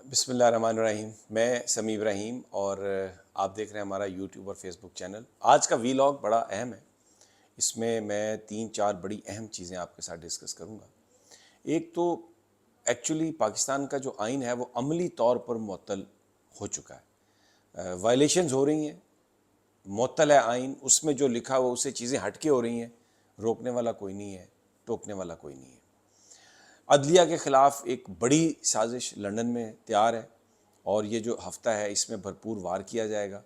بسم اللہ الرحمن الرحیم. میں سمیع ابراہیم اور آپ دیکھ رہے ہیں ہمارا یوٹیوب اور فیس بک چینل. آج کا ویلاگ بڑا اہم ہے. اس میں 3-4 بڑی اہم چیزیں آپ کے ساتھ ڈسکس کروں گا. ایک تو ایکچولی پاکستان کا جو آئین ہے وہ عملی طور پر معطل ہو چکا ہے. وائلیشنز ہو رہی ہیں، معطل ہے آئین. اس میں جو لکھا ہوا اسے چیزیں ہٹ کے ہو رہی ہیں. روکنے والا کوئی نہیں ہے، ٹوکنے والا کوئی نہیں ہے. عدلیہ کے خلاف ایک بڑی سازش لندن میں تیار ہے اور یہ جو ہفتہ ہے اس میں بھرپور وار کیا جائے گا.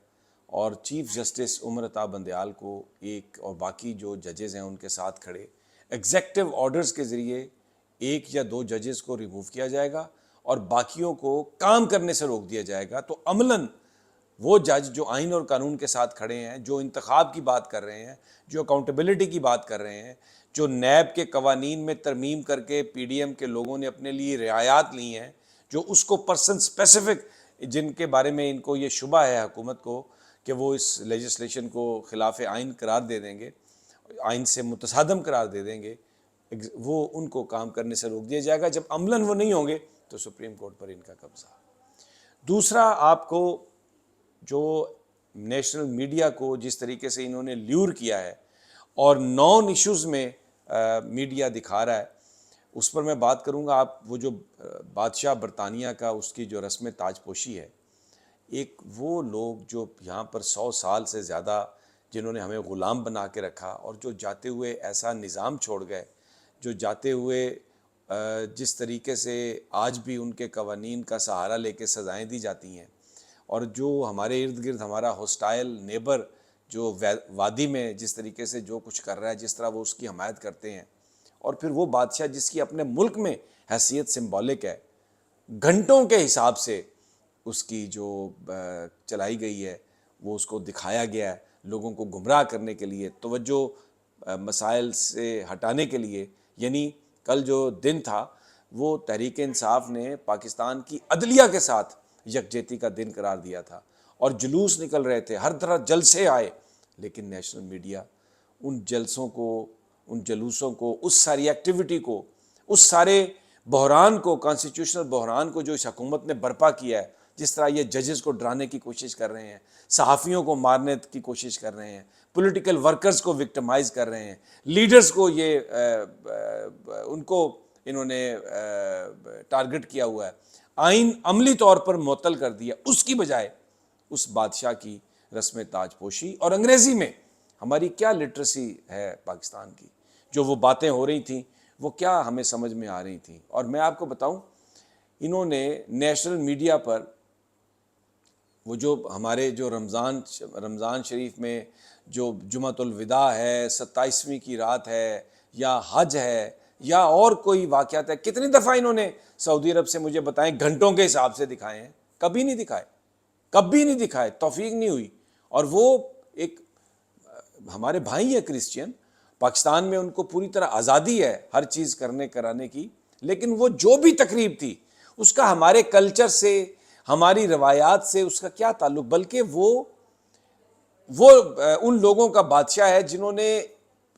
اور چیف جسٹس عمر عطا بندیال کو ایک اور باقی جو ججز ہیں ان کے ساتھ کھڑے ایگزیکٹو آرڈرز کے ذریعے 1 یا 2 ججز کو ریموو کیا جائے گا اور باقیوں کو کام کرنے سے روک دیا جائے گا. تو عملاً وہ جج جو آئین اور قانون کے ساتھ کھڑے ہیں، جو انتخاب کی بات کر رہے ہیں، جو اکاؤنٹیبلٹی کی بات کر رہے ہیں، جو نیب کے قوانین میں ترمیم کر کے پی ڈی ایم کے لوگوں نے اپنے لیے رعایات لی ہیں، جو اس کو پرسن سپیسیفک جن کے بارے میں ان کو یہ شبہ ہے حکومت کو کہ وہ اس لیجسلیشن کو خلاف آئین قرار دے دیں گے، آئین سے متصادم قرار دے دیں گے، وہ ان کو کام کرنے سے روک دیا جائے گا. جب عملاً وہ نہیں ہوں گے تو سپریم کورٹ پر ان کا قبضہ. دوسرا، آپ کو جو نیشنل میڈیا کو جس طریقے سے انہوں نے لیور کیا ہے اور نان ایشوز میں میڈیا دکھا رہا ہے، اس پر میں بات کروں گا. آپ وہ جو بادشاہ برطانیہ کا اس کی جو رسم تاج پوشی ہے، ایک وہ لوگ جو یہاں پر 100 سال سے زیادہ جنہوں نے ہمیں غلام بنا کے رکھا اور جو جاتے ہوئے ایسا نظام چھوڑ گئے، جو جاتے ہوئے جس طریقے سے آج بھی ان کے قوانین کا سہارا لے کے سزائیں دی جاتی ہیں، اور جو ہمارے ارد گرد ہمارا ہوسٹائل نیبر جو وادی میں جس طریقے سے جو کچھ کر رہا ہے، جس طرح وہ اس کی حمایت کرتے ہیں، اور پھر وہ بادشاہ جس کی اپنے ملک میں حیثیت سمبولک ہے، گھنٹوں کے حساب سے اس کی جو چلائی گئی ہے، وہ اس کو دکھایا گیا ہے لوگوں کو گمراہ کرنے کے لیے، توجہ مسائل سے ہٹانے کے لیے. یعنی کل جو دن تھا وہ تحریک انصاف نے پاکستان کی عدلیہ کے ساتھ یکجہتی کا دن قرار دیا تھا اور جلوس نکل رہے تھے، ہر طرح جلسے آئے، لیکن نیشنل میڈیا ان جلسوں کو، ان جلوسوں کو، اس ساری ایکٹیویٹی کو، اس سارے بحران کو، کانسٹیٹیوشنل بحران کو جو اس حکومت نے برپا کیا ہے، جس طرح یہ ججز کو ڈرانے کی کوشش کر رہے ہیں، صحافیوں کو مارنے کی کوشش کر رہے ہیں، پولیٹیکل ورکرز کو وکٹمائز کر رہے ہیں، لیڈرز کو یہ ان کو انہوں نے ٹارگٹ کیا ہوا ہے، آئین عملی طور پر معطل کر دیا. اس کی بجائے اس بادشاہ کی رسم تاج پوشی. اور انگریزی میں ہماری کیا لٹریسی ہے پاکستان کی، جو وہ باتیں ہو رہی تھیں وہ کیا ہمیں سمجھ میں آ رہی تھیں. اور میں آپ کو بتاؤں، انہوں نے نیشنل میڈیا پر وہ جو ہمارے جو رمضان شریف میں جو جمعۃ الوداع ہے، 27ویں کی رات ہے، یا حج ہے، یا اور کوئی واقعات ہے، کتنی دفعہ انہوں نے سعودی عرب سے مجھے بتائیں گھنٹوں کے حساب سے دکھائے ہیں؟ کبھی نہیں دکھائے، کبھی نہیں دکھائے، توفیق نہیں ہوئی. اور وہ ایک ہمارے بھائی ہیں کرسچین، پاکستان میں ان کو پوری طرح آزادی ہے ہر چیز کرنے کرانے کی، لیکن وہ جو بھی تقریب تھی اس کا ہمارے کلچر سے، ہماری روایات سے اس کا کیا تعلق؟ بلکہ وہ ان لوگوں کا بادشاہ ہے جنہوں نے،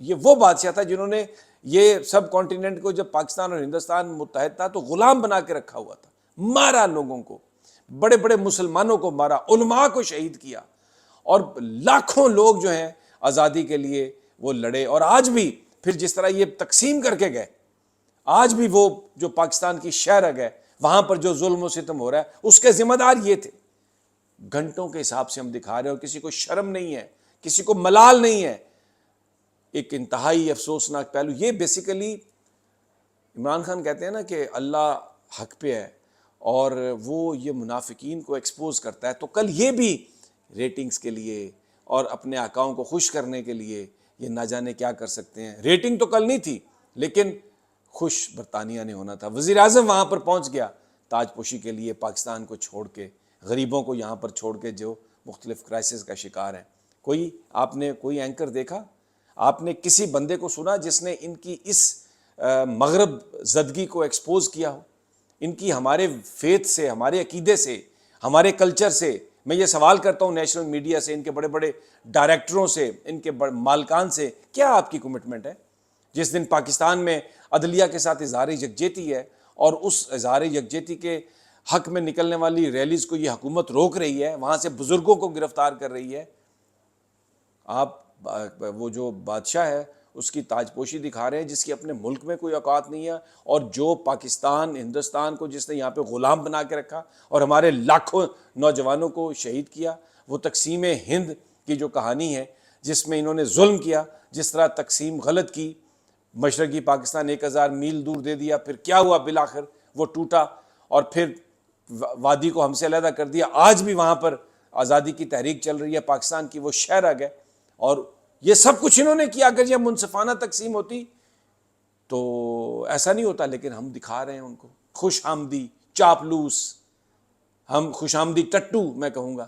یہ وہ بادشاہ تھا جنہوں نے یہ سب کانٹیننٹ کو، جب پاکستان اور ہندوستان متحد تھا تو غلام بنا کے رکھا ہوا تھا، مارا لوگوں کو، بڑے بڑے مسلمانوں کو مارا، علماء کو شہید کیا، اور لاکھوں لوگ جو ہیں آزادی کے لیے وہ لڑے. اور آج بھی پھر جس طرح یہ تقسیم کر کے گئے، آج بھی وہ جو پاکستان کی شہرگ ہے وہاں پر جو ظلم و ستم ہو رہا ہے اس کے ذمہ دار یہ تھے. گھنٹوں کے حساب سے ہم دکھا رہے ہیں اور کسی کو شرم نہیں ہے، کسی کو ملال نہیں ہے. ایک انتہائی افسوسناک پہلو یہ بیسیکلی عمران خان کہتے ہیں نا کہ اللہ حق پہ ہے اور وہ یہ منافقین کو ایکسپوز کرتا ہے. تو کل یہ بھی ریٹنگز کے لیے اور اپنے آقاؤں کو خوش کرنے کے لیے یہ نہ جانے کیا کر سکتے ہیں. ریٹنگ تو کل نہیں تھی لیکن خوش برطانیہ نے ہونا تھا. وزیر اعظم وہاں پر پہنچ گیا تاج پوشی کے لیے، پاکستان کو چھوڑ کے، غریبوں کو یہاں پر چھوڑ کے جو مختلف کرائسس کا شکار ہیں. آپ نے کوئی اینکر دیکھا؟ آپ نے کسی بندے کو سنا جس نے ان کی اس مغرب زدگی کو ایکسپوز کیا ہو؟ ان کی ہمارے فیتھ سے، ہمارے عقیدے سے، ہمارے کلچر سے. میں یہ سوال کرتا ہوں نیشنل میڈیا سے، ان کے بڑے بڑے ڈائریکٹروں سے، ان کے مالکان سے، کیا آپ کی کمٹمنٹ ہے؟ جس دن پاکستان میں عدلیہ کے ساتھ اظہار یکجہتی ہے اور اس اظہار یکجہتی کے حق میں نکلنے والی ریلیز کو یہ حکومت روک رہی ہے، وہاں سے بزرگوں کو گرفتار کر رہی ہے. آپ وہ جو بادشاہ ہے اس کی تاج پوشی دکھا رہے ہیں جس کی اپنے ملک میں کوئی اوقات نہیں ہے، اور جو پاکستان ہندوستان کو جس نے یہاں پہ غلام بنا کے رکھا اور ہمارے لاکھوں نوجوانوں کو شہید کیا. وہ تقسیم ہند کی جو کہانی ہے جس میں انہوں نے ظلم کیا، جس طرح تقسیم غلط کی، مشرقی پاکستان 1000 میل دور دے دیا، پھر کیا ہوا بالآخر وہ ٹوٹا اور پھر وادی کو ہم سے علیحدہ کر دیا. آج بھی وہاں پر آزادی کی تحریک چل رہی ہے پاکستان کی، وہ شہر آ گئے. اور یہ سب کچھ انہوں نے کیا. اگر یہ منصفانہ تقسیم ہوتی تو ایسا نہیں ہوتا، لیکن ہم دکھا رہے ہیں ان کو خوش آمدی چاپلوس، ہم خوش آمدی ٹٹو میں کہوں گا.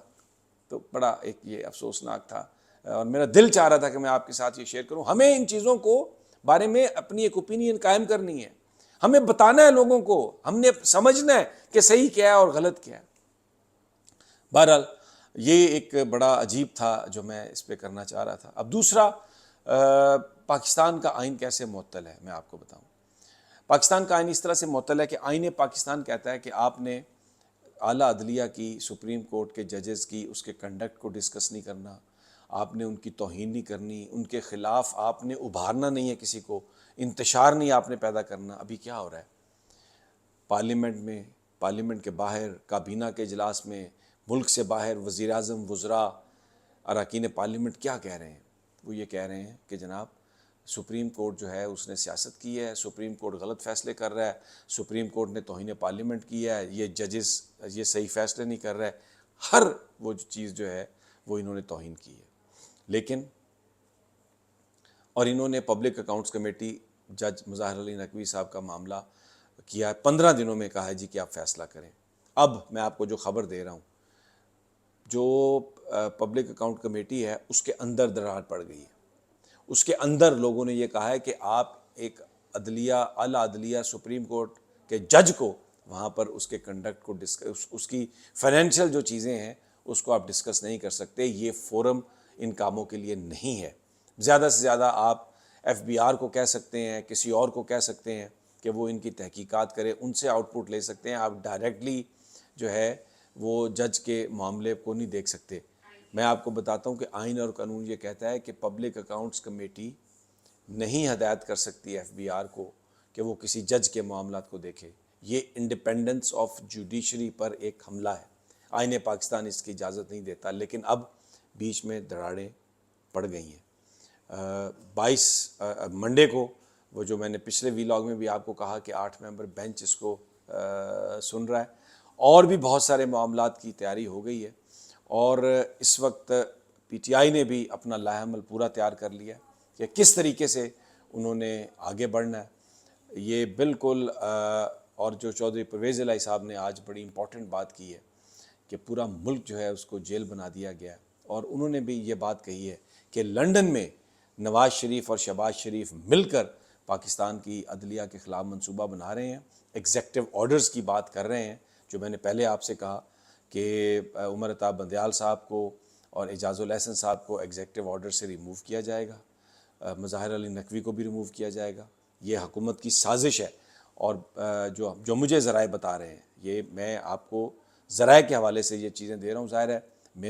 تو بڑا ایک یہ افسوسناک تھا، اور میرا دل چاہ رہا تھا کہ میں آپ کے ساتھ یہ شیئر کروں. ہمیں ان چیزوں کو بارے میں اپنی ایک اوپینین قائم کرنی ہے، ہمیں بتانا ہے لوگوں کو، ہم نے سمجھنا ہے کہ صحیح کیا ہے اور غلط کیا ہے. بہرحال یہ ایک بڑا عجیب تھا جو میں اس پہ کرنا چاہ رہا تھا. اب دوسرا، پاکستان کا آئین کیسے معطل ہے میں آپ کو بتاؤں. پاکستان کا آئین اس طرح سے معطل ہے کہ آئین پاکستان کہتا ہے کہ آپ نے اعلیٰ عدلیہ کی، سپریم کورٹ کے ججز کی، اس کے کنڈکٹ کو ڈسکس نہیں کرنا، آپ نے ان کی توہین نہیں کرنی، ان کے خلاف آپ نے ابھارنا نہیں ہے، کسی کو انتشار نہیں آپ نے پیدا کرنا. ابھی کیا ہو رہا ہے پارلیمنٹ میں، پارلیمنٹ کے باہر، کابینہ کے اجلاس میں، ملک سے باہر وزیر اعظم، وزراء، اراکین پارلیمنٹ کیا کہہ رہے ہیں؟ وہ یہ کہہ رہے ہیں کہ جناب سپریم کورٹ جو ہے اس نے سیاست کی ہے، سپریم کورٹ غلط فیصلے کر رہا ہے، سپریم کورٹ نے توہین پارلیمنٹ کی ہے، یہ ججز یہ صحیح فیصلے نہیں کر رہے. ہر وہ چیز جو ہے وہ انہوں نے توہین کی ہے. لیکن اور انہوں نے پبلک اکاؤنٹس کمیٹی، جج مظاہر علی نقوی صاحب کا معاملہ کیا ہے، 15 دنوں میں کہا ہے جی کہ آپ فیصلہ کریں. اب میں آپ کو جو خبر دے رہا ہوں، جو پبلک اکاؤنٹ کمیٹی ہے اس کے اندر دراڑ پڑ گئی ہے. اس کے اندر لوگوں نے یہ کہا ہے کہ آپ ایک عدلیہ، اعلیٰ عدلیہ سپریم کورٹ کے جج کو وہاں پر اس کے کنڈکٹ کو اس کی فائنینشیل جو چیزیں ہیں اس کو آپ ڈسکس نہیں کر سکتے، یہ فورم ان کاموں کے لیے نہیں ہے. زیادہ سے زیادہ آپ ایف بی آر کو کہہ سکتے ہیں، کسی اور کو کہہ سکتے ہیں کہ وہ ان کی تحقیقات کرے، ان سے آؤٹ پٹ لے سکتے ہیں. آپ ڈائریکٹلی جو ہے وہ جج کے معاملے کو نہیں دیکھ سکتے. میں آپ کو بتاتا ہوں کہ آئین اور قانون یہ کہتا ہے کہ پبلک اکاؤنٹس کمیٹی نہیں ہدایت کر سکتی ایف بی آر کو کہ وہ کسی جج کے معاملات کو دیکھے. یہ انڈیپینڈنس آف جوڈیشری پر ایک حملہ ہے. آئین پاکستان اس کی اجازت نہیں دیتا، لیکن اب بیچ میں دراڑیں پڑ گئی ہیں. 22 منڈے کو، وہ جو میں نے پچھلے ویلاگ میں بھی آپ کو کہا کہ 8 ممبر بینچ اس کو سن رہا ہے، اور بھی بہت سارے معاملات کی تیاری ہو گئی ہے. اور اس وقت پی ٹی آئی نے بھی اپنا لائحہ عمل پورا تیار کر لیا کہ کس طریقے سے انہوں نے آگے بڑھنا ہے. یہ بالکل اور جو چودھری پرویز الہی صاحب نے آج بڑی امپورٹنٹ بات کی ہے کہ پورا ملک جو ہے اس کو جیل بنا دیا گیا ہے. اور انہوں نے بھی یہ بات کہی ہے کہ لنڈن میں نواز شریف اور شہباز شریف مل کر پاکستان کی عدلیہ کے خلاف منصوبہ بنا رہے ہیں، ایگزیکٹو آرڈرز کی بات کر رہے ہیں. جو میں نے پہلے آپ سے کہا کہ عمر عطا بندیال صاحب کو اور اعجاز الاحسن صاحب کو ایگزیکٹو آرڈر سے ریموو کیا جائے گا، مظاہر علی نقوی کو بھی ریموو کیا جائے گا. یہ حکومت کی سازش ہے. اور جو مجھے ذرائع بتا رہے ہیں، یہ میں آپ کو ذرائع کے حوالے سے یہ چیزیں دے رہا ہوں. ظاہر ہے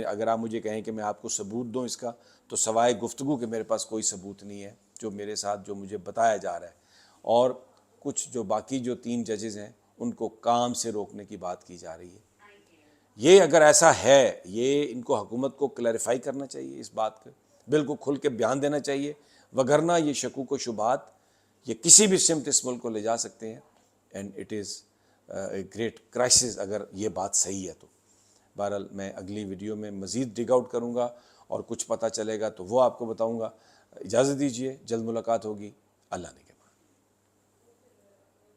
اگر آپ مجھے کہیں کہ میں آپ کو ثبوت دوں اس کا، تو سوائے گفتگو کے میرے پاس کوئی ثبوت نہیں ہے جو میرے ساتھ جو مجھے بتایا جا رہا ہے. اور کچھ جو باقی جو 3 ججز ہیں ان کو کام سے روکنے کی بات کی جا رہی ہے. یہ اگر ایسا ہے، یہ ان کو حکومت کو کلیریفائی کرنا چاہیے، اس بات کو بالکل کھل کے بیان دینا چاہیے، وگرنہ یہ شکوک و شبہات یہ کسی بھی سمت اس ملک کو لے جا سکتے ہیں. And it is a great crisis اگر یہ بات صحیح ہے تو. بہرحال میں اگلی ویڈیو میں مزید ڈگ آؤٹ کروں گا اور کچھ پتہ چلے گا تو وہ آپ کو بتاؤں گا. اجازت دیجیے، جلد ملاقات ہوگی. اللہ نے